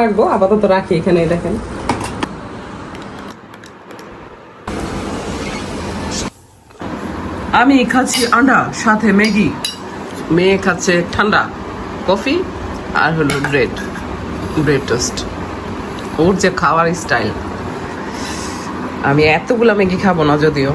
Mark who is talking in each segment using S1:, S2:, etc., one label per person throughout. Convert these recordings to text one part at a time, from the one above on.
S1: রাখবো, আপাতত রাখি এখানে। দেখেন আমি খাচ্ছি আন্ডা, সাথে ম্যাগি, মেয়ে খাচ্ছে ঠান্ডা কফি, আর হলো ব্রেড টোস্ট। ওর যে খাওয়ার স্টাইল, আমি এতগুলা ম্যাগি খাবো না যদিও।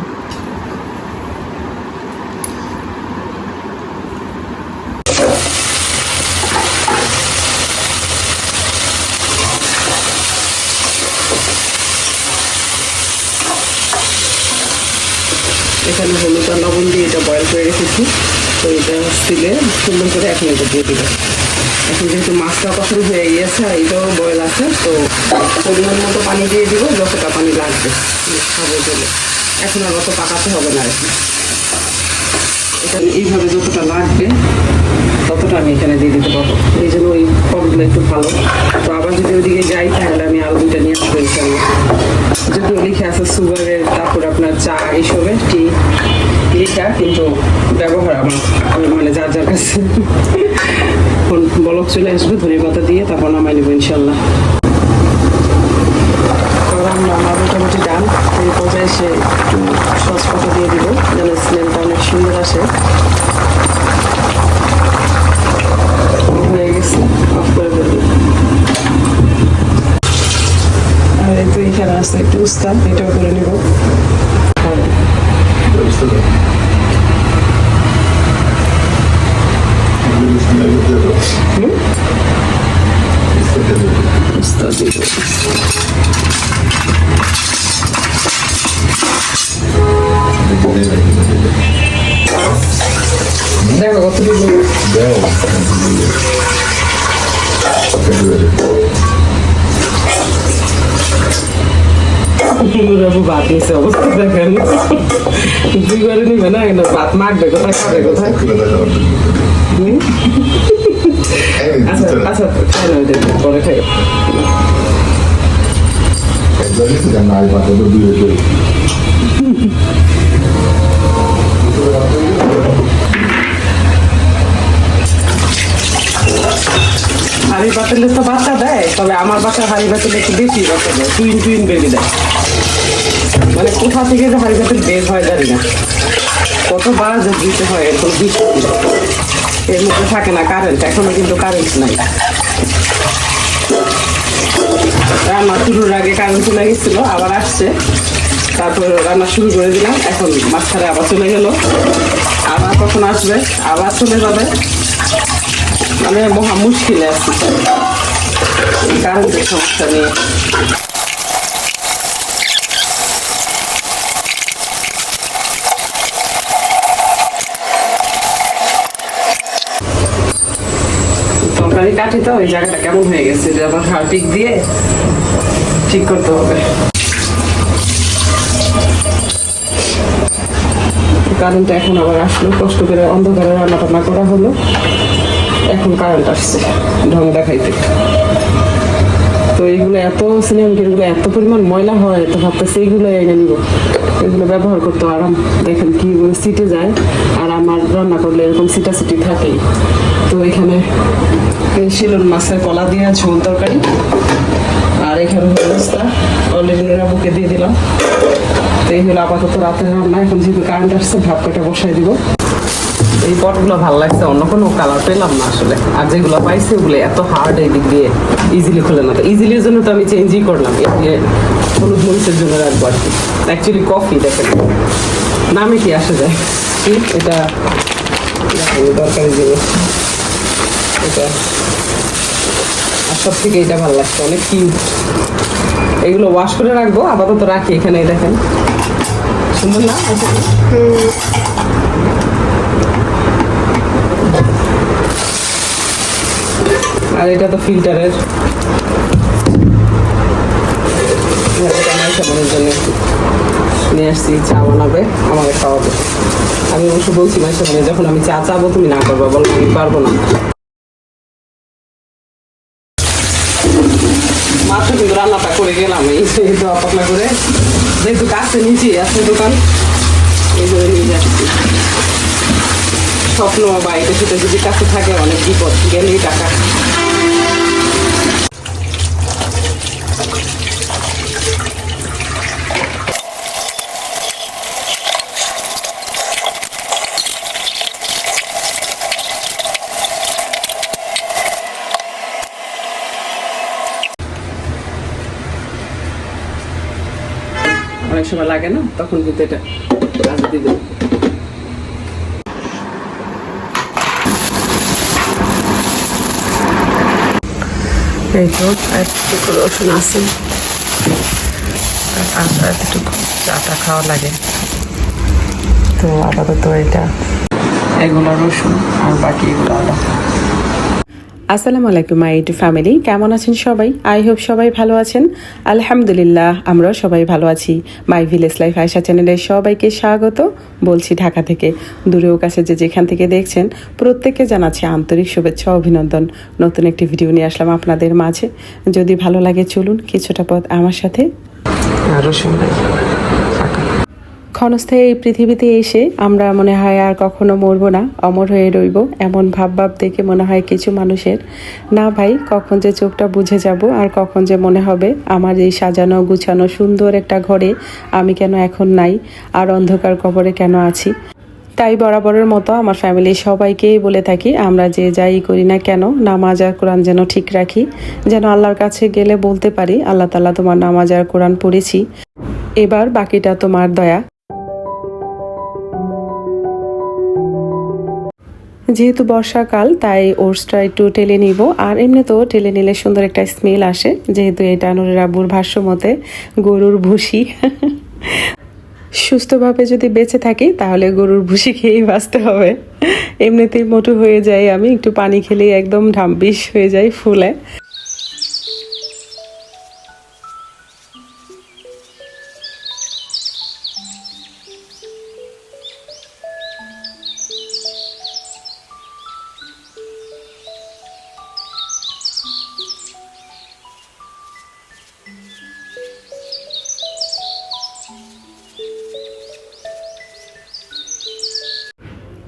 S1: এখানে হলুদ আর লবণ দিয়ে এটা বয়েল করে রেখেছি। তো এটা স্টিলে সুন্দর করে এখন এটা দিয়ে দিবে। এখন যেহেতু মাছটা কষানো হয়ে গিয়েছে আর এটাও বয়েল আছে, তো পরিমাণ মতো পানি দিয়ে দিব, যতটা পানি লাগবে খাবো জন্য। এখন আর অত পাকাতে হবে না আর কি। এটা এইভাবে যতটা লাগবে ততটা আমি এখানে দিয়ে দিতে পারবো। এই জন্য ওই পটগুলো একটু ভালো। তো আবার যদি ওইদিকে যাই তাহলে আমি আরও দুইটা নিয়ে আসবো ইনশাল্লাহ। যদিও লিখে আছে সুগারের, তারপর আপনার চা এইসবের টি লিখা, কিন্তু ব্যবহার আমার মানে যার যার কাছে। বলক চলে আসবে ধনে পাতা দিয়ে, তারপর নামাই নেবো ইনশাল্লাহ। রান্না আমার মোটামুটি ডান। এই পর্যায়ে এসে একটু সস পাতা দিয়ে দিব যেন স্মেলটা অনেক সুন্দর আসে। হয়ে গেছে, অফ করে দেবো। আর এই তো এখানে আছে একটু উস্তা, এটাও করে নেব। উস্তা দিব। দেখো কত দিব। ভাত নিচ্ছে অবস্থা দেখেন। দুইবারে নিবে না, ভাত মাখবে কোথায়, খাবে কোথায়। আচ্ছা আচ্ছা, খাই না পরে খাই। হাড়ি পাতিলে তো বাচ্চা দেয়, তবে আমার বাচ্চা হাড়ি পাতিলে একটু বেশি বাচ্চা দেয়, টুইন বেবি দেয়। মানে কোথা থেকে যে হাড়ি পাতিল বের হয় জানি না, কতবার যে দিতে হয় এরকম দিতে। এর মধ্যে থাকে না কারেন্ট, এখনো কিন্তু কারেন্ট নাই। রান্না শুরুর আগে কারেন্ট চলে গেছিল, আবার আসছে, তারপর রান্না শুরু করে দিলাম। এখন মাঝখানে আবার চলে গেল, আবার কখন আসবে, আবার চলে যাবে। মানে মহা মুশকিলে আছি কারেন্টের সমস্যা নিয়ে। তরকারি কাটি তো ওই জায়গাটা কেমন হয়ে গেছে, যে আবার হার্পিক দিয়ে ঠিক করতে হবে। কারেন্টটা এখন আবার আসলো, কষ্ট করে অন্ধকারে রান্না টান্না করা হলো, এখন কারেন্ট আসছে ঢং দেখাইতে। তো এইগুলো এত সিনেমাগুলো এত পরিমাণ ময়লা হয়, তো ভাবতেছি এইগুলো এনে নিব, এগুলো ব্যবহার করতে আরাম। দেখেন কি সিটে যায়, আর আমার রান্না করলে এরকম সিটি থাকেই। তো এখানে শিলন মাছের কলা দিয়ে ঝোল তরকারি, আর এখানে অবস্থা অলরেডি বুকে দিয়ে দিলাম। তো এই হলো আপাতত রাতের রান্না। এখন যেহেতু কারেন্ট আসছে, ভাত কটা বসাই দিব। এই পটগুলো ভালো লাগছে, অন্য কোনো কালার পেলাম না আসলে। আর যেগুলো পাইছি ওগুলো এত হার্ড, এই দিক দিয়ে ইজিলি খুলে না। তো ইজিলির জন্য তো আমি চেঞ্জই করলাম, হলুদ মরিচের জন্য রাখবো আর কি। অ্যাকচুয়ালি কফি দেখেন নামে কি আসে যায়। এটা দরকারি জিনিস এটা, আর সব থেকে এটা ভালো লাগছে, অনেক কিউট। এগুলো ওয়াশ করে রাখবো, আপাতত রাখি এখানে। দেখেন সুন্দর না? আর এটা তো ফিল্টারের, জন্য নিয়ে আসছি। চা বানাবে, আমাকে খাওয়াবে। আমি অবশ্য বলছি মাইশা মানে যখন আমি চা চাবো তুমি না করবো, বলো আমি পারবো না। মাত্র কিন্তু রান্নাটা করে গেলাম, এই পাতলা করে, যেহেতু কাছে নিচে আছে দোকান, এই করে নিয়ে যাচ্ছি। স্বপ্ন বা এটা সেটা যদি কাছে থাকে অনেক বিপদ, গেলেই টাকা। অনেক সময় লাগে না, তখন কিন্তু এটা কাজে দিবে। এই তো এতটুকু রসুন আছে, আর এতটুকু চাটা খাওয়া লাগে। তো আপাতত এগুলো রসুন আর বাকি এগুলো আদা। আসসালামু আলাইকুম মাই ইউটিউব ফ্যামিলি, কেমন আছেন সবাই? আই হোপ সবাই ভালো আছেন। আলহামদুলিল্লাহ, আমরাও সবাই ভালো আছি। মাই ভিলেজ লাইফ আয়শা চ্যানেলে সবাইকে স্বাগত বলছি ঢাকা থেকে। দূরেও কাছে যে যেখান থেকে দেখছেন প্রত্যেককে জানাচ্ছি আন্তরিক শুভেচ্ছা অভিনন্দন। নতুন একটি ভিডিও নিয়ে আসলাম আপনাদের মাঝে। যদি ভালো লাগে চলুন কিছুটা পথ আমার সাথে। ক্ষণস্থায়ী এই পৃথিবীতে এসে আমরা মনে হয় আর কখনো মরবো না, অমর হয়ে রইব, এমন ভাব দেখে মনে হয় কিছু মানুষের। না ভাই, কখন যে চোখটা বুঝে যাব আর কখন যে মনে হবে আমার এই সাজানো গুছানো সুন্দর একটা ঘরে আমি কেন এখন নাই, আর অন্ধকার কবরে কেন আছি। তাই বরাবরের মতো আমার ফ্যামিলির সবাইকেই বলে থাকি, আমরা যে যাই করি না কেন নামাজ আর কোরআন যেন ঠিক রাখি, যেন আল্লাহর কাছে গেলে বলতে পারি আল্লাহ তাআলা তোমার নামাজ আর কোরআন পড়েছি, এবার বাকিটা তোমার দয়া। যেহেতু বর্ষাকাল তাই ওটসটা একটু টেলে নিব, আর এমনিতেও টেলে নিলে সুন্দর একটা স্মেল আসে, যেহেতু এটা নুরের আব্বুর ভাষ্য মতে গরুর ভুসি। সুস্থভাবে যদি বেঁচে থাকি তাহলে গরুর ভুসি খেয়েই বাঁচতে হবে। এমনিতেই মোটু হয়ে যায় আমি, একটু পানি খেলেই একদম ঢাম্বিশ হয়ে যায় ফুলে।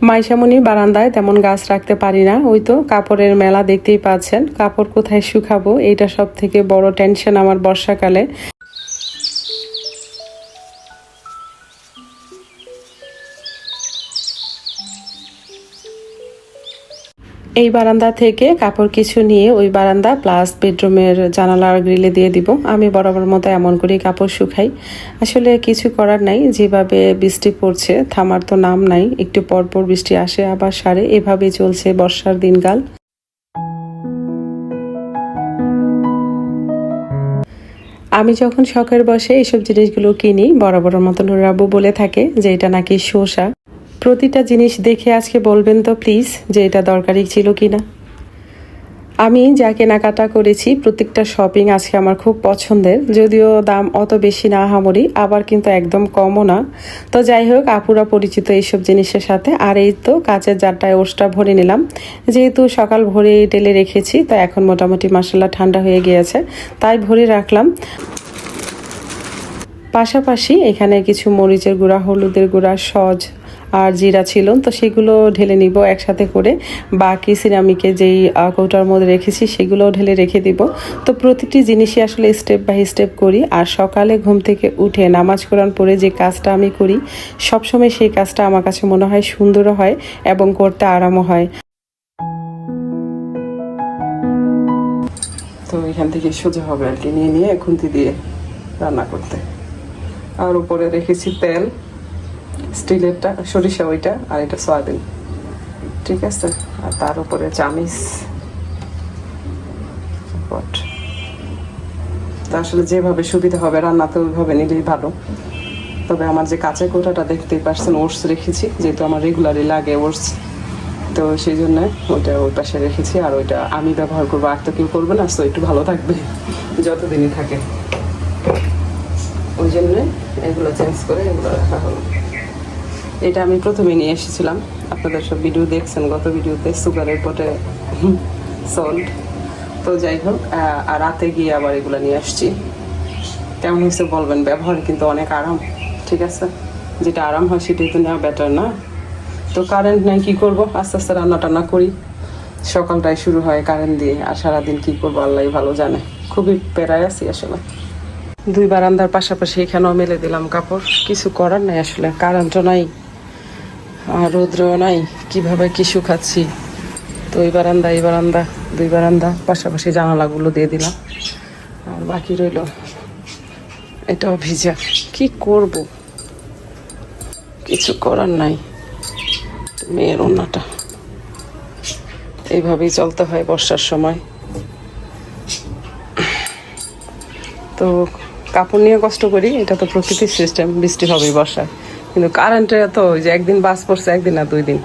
S1: মাইশামণির বারান্দায় তেমন গাছ রাখতে পারি না, ওই তো কাপড়ের মেলা দেখতেই পাচ্ছেন। কাপড় কোথায় শুকাবো, এইটা সব থেকে বড় টেনশন আমার বর্ষাকালে। এই বারান্দা থেকে কাপড় কিছু নিয়ে ওই বারান্দা প্লাস বেডরুমের জানালার গ্রিলে দিয়ে দিব। আমি বরাবর মতো এমন করেই কাপড় শুকাই। আসলে কিছু করার নাই, যেভাবে বৃষ্টি পড়ছে থামার তো নাম নাই, একটু পরপর বৃষ্টি আসে আবার সারে, এভাবেই চলছে বর্ষার দিনকাল। আমি যখন শখের বসে এইসব জিনিসগুলো কিনি, বরাবরের মতো নুরের আব্বু বলে থাকে যে এটা নাকি শসা। প্রতিটা জিনিস দেখে আজকে বলবেন তো প্লিজ যে এটা দরকারি ছিল কিনা। আমি যা কেনাকাটা করেছি প্রত্যেকটা শপিং আজকে আমার খুব পছন্দের, যদিও দাম অত বেশি না আহামরি, আবার কিন্তু একদম কমও না। তো যাই হোক, আপুরা পরিচিত এইসব জিনিসের সাথে। আর এই তো কাচের জারটায় ওটসটা ভরে নিলাম, যেহেতু সকাল ভোরে ঢেলে রেখেছি তো এখন মোটামুটি মাসাল্লাহ ঠান্ডা হয়ে গিয়েছে, তাই ভরে রাখলাম। পাশাপাশি এখানে কিছু মরিচের গুঁড়া, হলুদের গুঁড়া, সজ আর জিরা ছিল, তো সেগুলো ঢেলে নিব একসাথে করে। বাকি সিরামিকে যেই কৌটার মধ্যে রেখেছি সেগুলোও ঢেলে রেখে দিব। তো প্রতিটি জিনিসই আসলে স্টেপ বাই স্টেপ করি। আর সকালে ঘুম থেকে উঠে নামাজ কোরআন পড়ে যে কাজটা আমি করি সবসময় সেই কাজটা আমার কাছে মনে হয় সুন্দরও হয় এবং করতে আরামও হয়। তো এখান থেকে সোজা হবে আর কি, নিয়ে খুন্তি দিয়ে রান্না করতে। আর উপরে রেখেছি তেল, স্টিলেরটা সরিষা ওইটা, আর এটা সয়াবিন, ঠিক আছে। আর তার উপরে চামিচ তা আসলে যেভাবে সুবিধা হবে রান্নাতে ওইভাবে নিলেই ভালো। তবে আমার যে কাঁচা কোটাটা দেখতেই পারছেন ওটস রেখেছি, যেহেতু আমার রেগুলারই লাগে ওটস, তো সেই জন্য ওইটা ওই পাশে রেখেছি। আর ওইটা আমি ব্যবহার করবো, আর তো কেউ করবে না, তো একটু ভালো থাকবে যতদিনই থাকে, ওই জন্য এগুলো চেঞ্জ করে এগুলো রাখা হলো। এটা আমি প্রথমে নিয়ে এসেছিলাম, আপনাদের সব ভিডিও দেখছেন গত ভিডিওতে, সুগারের পটে সল্ট। তো যাই হোক, আর রাতে গিয়ে আবার এগুলো নিয়ে আসছি। কেমন হয়েছে বলবেন, ব্যবহারে কিন্তু অনেক আরাম, ঠিক আছে। যেটা আরাম হয় সেটাই তো নেওয়া বেটার না। তো কারেন্ট নেই, কী করবো, আস্তে আস্তে রান্না টান্না করি। সকালটাই শুরু হয় কারেন্ট দিয়ে, আর সারাদিন কী করবো আল্লাহ ভালো জানে। খুবই পেরায় আছি আসলে। দুই বারান্দার পাশাপাশি এখানেও মেলে দিলাম কাপড়, কিছু করার নাই আসলে, কারেন্টও নাই আর রৌদ্রও নাই, কিভাবে কি শুকাচ্ছি। তো এই বারান্দা দুই বারান্দা পাশাপাশি জানালাগুলো দিয়ে দিলাম, আর বাকি রইল এটাও ভিজা। কি করব, কিছু করার নাই। মেয়ের ওড়নাটা এইভাবেই চলতে হয় বর্ষার সময়। তো কাপড় নিয়ে কষ্ট করি, এটা তো প্রকৃতির সিস্টেম, বৃষ্টি হবেই বর্ষায়। কিন্তু কারেন্টে তো ওই যে একদিন বাস পড়ছে, একদিন না 2 দিন,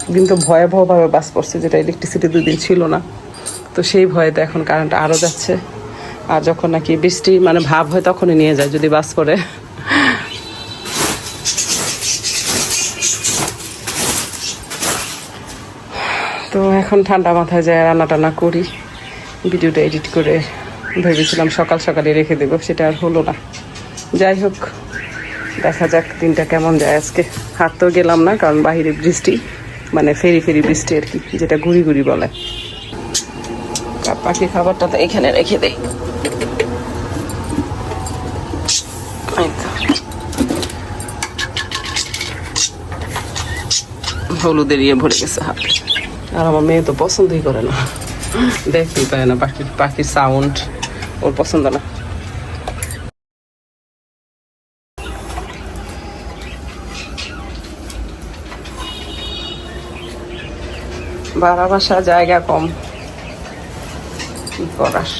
S1: একদিন তো ভয়াবহভাবে বাস পড়ছে, যেটা ইলেকট্রিসিটি 2 দিন ছিল না। তো সেই ভয়েতে এখন কারেন্ট আরও যাচ্ছে। আর যখন নাকি বৃষ্টি মানে ভাব হয় তখনই নিয়ে যায় যদি বাস পড়ে। তো এখন ঠান্ডা মাথায় যায় রান্না টান্না করি। ভিডিওটা এডিট করে ভেবেছিলাম সকাল সকালে রেখে দেবো, সেটা আর হলো না। যাই হোক, দেখা যাক দিনটা কেমন যায় আজকে। হাঁটতেও গেলাম না, কারণ বাহিরে বৃষ্টি, মানে ফেরি ফেরি বৃষ্টি আর কি, যেটা ঘুরি ঘুরি বলে। পাখি খাবারটা তো এখানে রেখে দেই। হলুদের ইয়ে ভরে গেছে হাত। আর আমার মেয়ে তো পছন্দই করে না, দেখতেই পায় না পাখির সাউন্ড, ওর পছন্দ না। ভাড়া বাসা, জায়গা কম, কি করার।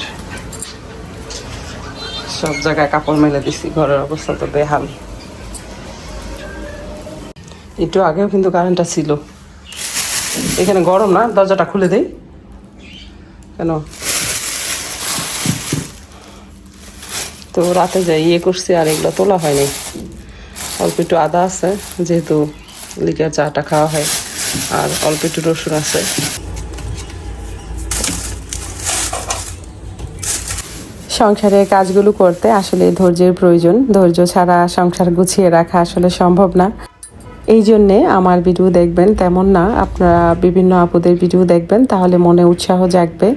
S1: সব জায়গায় কাপড় মেলে দিছি, ঘরের অবস্থা তো বেহাল। একটু আগেও কিন্তু কারেন্টটা ছিল। এখানে গরম না, দরজাটা খুলে দেই কেন? তো রাতে যাই ইয়ে করছি, আর এগুলো তোলা হয়নি। অল্প একটু আদা আছে, যেহেতু লিকার চাটা খাওয়া হয়, আর অল্প একটু রসুন আছে।
S2: সংসারের কাজগুলো করতে আসলে ধৈর্যের প্রয়োজন। ধৈর্য ছাড়া সংসার গুছিয়ে রাখা আসলে সম্ভব না। এই জন্যে আমার ভিডিও দেখবেন তেমন না, আপনারা বিভিন্ন আপুদের ভিডিও দেখবেন, তাহলে মনে উৎসাহ জাগবে,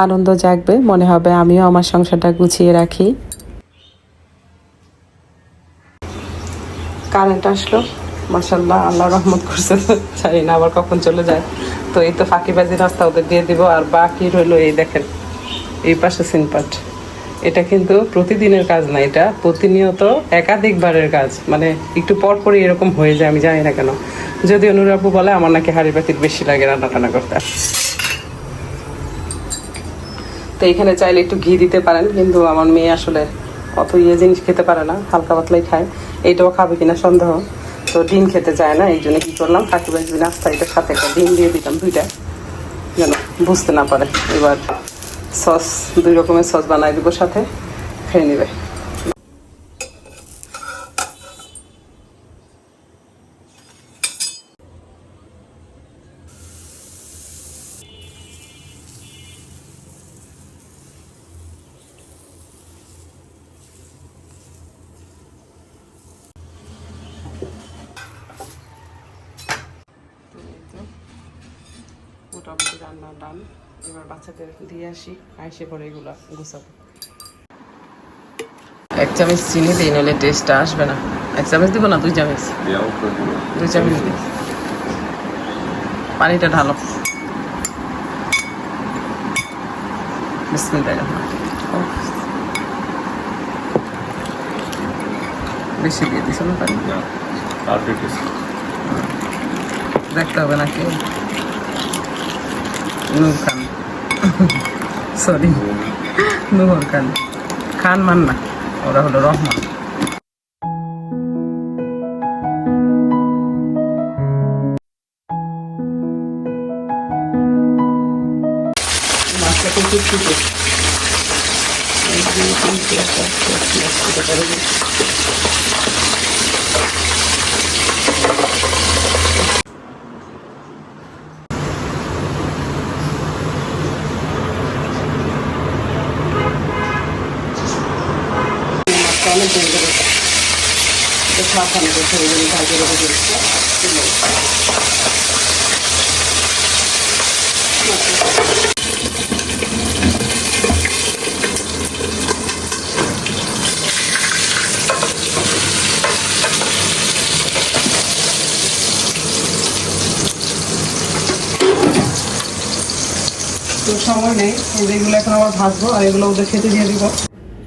S2: আনন্দ জাগবে, মনে হবে আমিও আমার সংসারটা গুছিয়ে রাখি।
S1: কারেন্ট আসলো, মাশাআল্লাহ, আল্লাহ রহমত করছে। জানি না আবার কখন চলে যায়। তো এই তো ফাঁকিবাজি রাস্তা ওদের দিয়ে দিব। আর বাকি রইলো এই দেখেন, এই পাশে সিনপাট। এটা কিন্তু প্রতিদিনের কাজ না, এটা প্রতিনিয়ত একাধিকবারের কাজ, মানে একটু পর পরই এরকম হয়ে যায়, আমি জানি না কেন। যদি অনুরাপু বলে আমার নাকি হাঁড়ি পাতির বেশি লাগে রান্না টান্না করতে। তো এখানে চাইলে একটু ঘি দিতে পারেন, কিন্তু আমার মেয়ে আসলে অত ইয়ে জিনিস খেতে পারে না, হালকা পাতলাই খায়। এইটাও খাবে কিনা সন্দেহ। তো ডিম খেতে চায় না, এই জন্য কি করলাম, ফাঁকিবাজি নাস্তা এটার সাথে একটা ডিম দিয়ে দিলাম, 2টা, যেন বুঝতে না পারে। এবার সস, 2 রকমের সস বানাই দিব, সাথে খেয়ে নেবে। মোটামুটি রান্না ডান। এবার বাচ্চাদের দিয়ে আসি, আইসে পরে এগুলো গুছাবো। 1 চামচ চিনি দিই, নাহলে টেস্টটা আসবে না। 1 চামচ দিব না, 2 চামচ? 2 চামচ দিই। পানিটা ঢালো। বিসমিল্লাহির রহমানির রহিম। বেশি দিয়ে দিছো না পানি? দেখতে হবে নাকি? নূর খান, সরি, নূর খান, খান মান না, ওরা হলো রহমান। মাছটাকে একটু ছুটে অনেক দেরি করে এটা ছাড়ানো করতে হবে, ভাজে রেখে দিচ্ছি। তো সময় নেই, এগুলো এখন আবার ভাজবো, আর এগুলো ওদের খেতে দিয়ে দিব।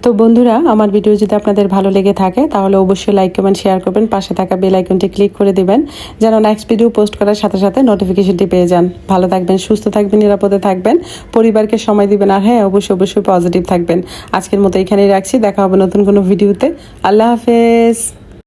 S2: তো বন্ধুরা, আমার ভিডিও যদি আপনাদের ভালো লেগে থাকে তাহলে অবশ্যই লাইক কমেন্ট শেয়ার করবেন, পাশে থাকা বেল আইকনটি ক্লিক করে দিবেন যেন নেক্সট ভিডিও পোস্ট করার সাথে সাথে নোটিফিকেশনটি পেয়ে যান। ভালো থাকবেন, সুস্থ থাকবেন, নিরাপদে থাকবেন, পরিবারকে সময় দিবেন, আর হ্যাঁ অবশ্যই পজিটিভ থাকবেন। আজকের মতো এখানেই রাখছি, দেখা হবে নতুন কোনো ভিডিওতে। আল্লাহ হাফেজ।